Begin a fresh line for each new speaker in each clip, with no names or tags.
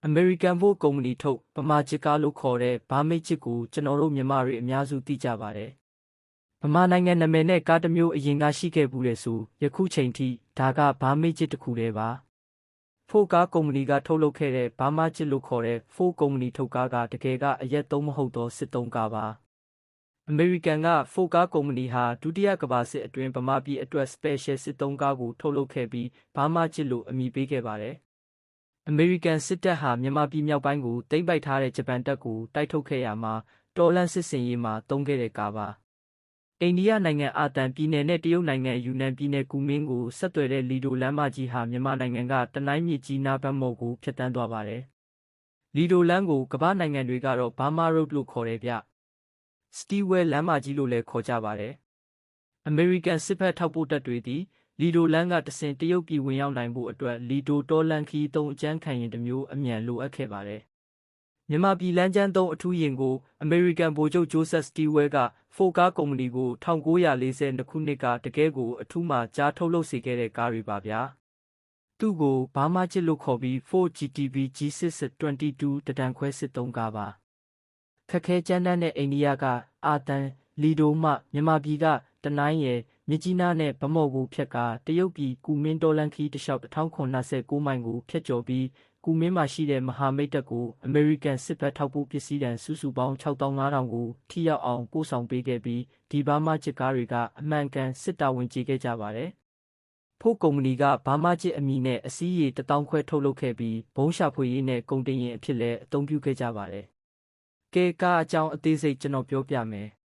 American Vogue ကုမ္ပဏီထုတ်ဗမာချစ်ကားလို့ခေါ်တဲ့ဘားမိတ်ချစ်ကိုကျွန်တော်တို့မြန်မာတွေအများစုသိကြပါတယ်။ဗမာနိုင်ငံနာမည်နဲ့ကားတစ်မျိုးအရင်ကရှိခဲ့ဘူးလေဆိုယခုချိန်ထိဒါကဘားမိတ်ချစ်တစ်ခုတည်းပါ။ Ford ကားကုမ္ပဏီကထုတ်လုပ်ခဲ့တဲ့ဘားမချစ်လို့ခေါ်တဲ့ Ford ကုမ္ပဏီထုတ်ကားကတကယ်ကအရက်သုံးမဟုတ်သောစစ်သုံးကားပါ။ American က Ford ကားကုမ္ပဏီဟာဒုတိယကမ္ဘာစစ်အတွင်းဗမာပြည်အတွက် Special စစ်သုံးကားကိုထုတ်လုပ်ခဲ့ပြီးဘားမချစ်လို့အမည်ပေးခဲ့ပါတယ်။ American စစ်တပ်ဟာမြန်မာပြည်မြောက်ပိုင်းကိုသိမ်းပိုက်ထားတဲ့ဂျပန်တပ်ကိုတိုက်ထုတ်ခဲ့ရမှာတော်လှန်စစ်ဆင်ရေးမှာသုံးခဲ့တဲ့ကားပါ။အိန္ဒိယနိုင်ငံအာသံပြည်နယ်နဲ့တရုတ်နိုင်ငံယူနန်ပြည်နယ်ကူမင်းကိုဆက်သွယ်တဲ့လီဒိုလမ်းမကြီးဟာမြန်မာနိုင်ငံကတနိုင်းမြစ်ကြီးနားဘက်မော်ကိုဖြတ်တန်းသွားပါတယ်။လီဒိုလမ်းကိုကမ္ဘာနိုင်ငံတွေကတော့ Burma Road လို့ခေါ်တယ်ဗျ။ Stillwell လမ်းမကြီးလို့လည်းခေါ်ကြပါတယ်။ American စစ်ဘက်ထောက်ပို့တပ်တွေသည်လီဒိုလမ်းကတဆင့်တရုတ်ပြည်ဝင်ရောက်နိုင်ဖို့အတွက်လီဒိုတော်လန်ခီးသုံးအကြမ်းခံရင်တစ်မျိုးအမြန်လိုအပ်ခဲ့ပါတယ်။မြန်မာပြည်လမ်းကျန်းသုံးအထူးယာဉ်ကို American ဗိုလ်ချုပ် Joseph Stilwell က Ford ကားကုမ္ပဏီကို1942ခုနှစ်ကတကယ်ကိုအထူးမှာကြားထုတ်လုပ်စေခဲ့တဲ့ကားတွေပါဗျာ။သူ့ကိုဘားမချစ်လို့ခေါ်ပြီး Ford GTB G622 တဒံခွဲစစ်သုံးကားပါ။ခက်ခဲကြမ်းတမ်းတဲ့အိန္ဒိယကအာသံလီဒိုမှမြန်မာပြည်ကတနိုင်းရယ်မြစ်ကြီးနားနဲ့ဗမော်ကိုဖြတ်ကာတရုတ်ပြည်ကူမင်းတော်လန်ခီးတစ်လျှောက်1029မိုင်ကိုဖြတ်ကျော်ပြီးကူမင်းမှာရှိတဲ့မဟာမိတ်တပ်ကို American စစ်ဘက်ထောက်ပို့ပစ္စည်းတန်စုစုပေါင်း6500ကိုထိရောက်အောင်ပို့ဆောင်ပေးခဲ့ပြီးဒီဘားမချစ်ကားတွေကအမှန်ကန်စစ်တာဝန်ကျေခဲ့ကြပါတယ်။Fordကုမ္ပဏီကဘားမချစ်အမည်နဲ့အစီးရေ1000ခွဲထုတ်လုပ်ခဲ့ပြီးဘုံရှာဖွေရေးနဲ့ကုန်တင်ယာဉ်အဖြစ်လည်းအသုံးပြုခဲ့ကြပါတယ်။ကဲကားအကြောင်းအသေးစိတ်ကျွန်တော်ပြောပြမယ်။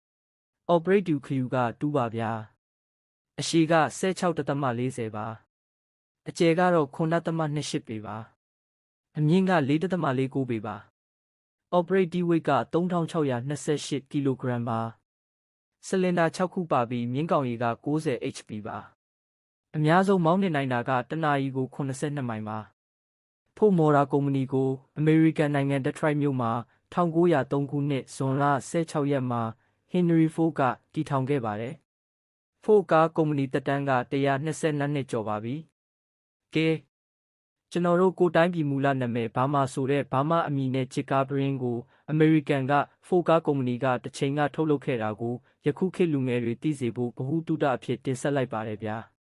Operative Crew က2ပါဗျာ။အရှည်က 16.40 ပါ။အကျယ်ကတော့ 9.28 ပေပါ။အမြင့်က 4.49 ပေပါ။ Operative Weight က 3628 kg ပါ။စလင်ဒါ6ခုပါပြီးမြင်းကောင်ရေက90 HP ပါ။အများဆုံးမောင်းနှင်နိုင်တာကတနာရီကို82မိုင်ပါ။ Ford Motor ကုမ္ပဏီကို American နိုင်ငံ Detroit မြို့မှာ1903ခုနှစ်ဇွန်လ16ရက်မှာ Henry Ford ကတည်ထောင်ခဲ့ပါတယ်။ Ford ကားကုမ္ပဏီသက်တမ်းက122နှစ်ကျော်ပါပြီ။ကဲကျွန်တော်တို့ကိုတိုင်းပြည်မူလနာမည်ဘာမာဆိုတဲ့ဘာမာအမည်နဲ့ချစ်ကားဘရင်းကို American က Ford ကားကုမ္ပဏီကတစ်ချိန်ကထုတ်လုပ်ခဲ့တာကိုယခုခေတ်လူငယ်တွေသိစေဖို့ဗဟုသုတအဖြစ်တင်ဆက်လိုက်ပါတယ်ဗျာ။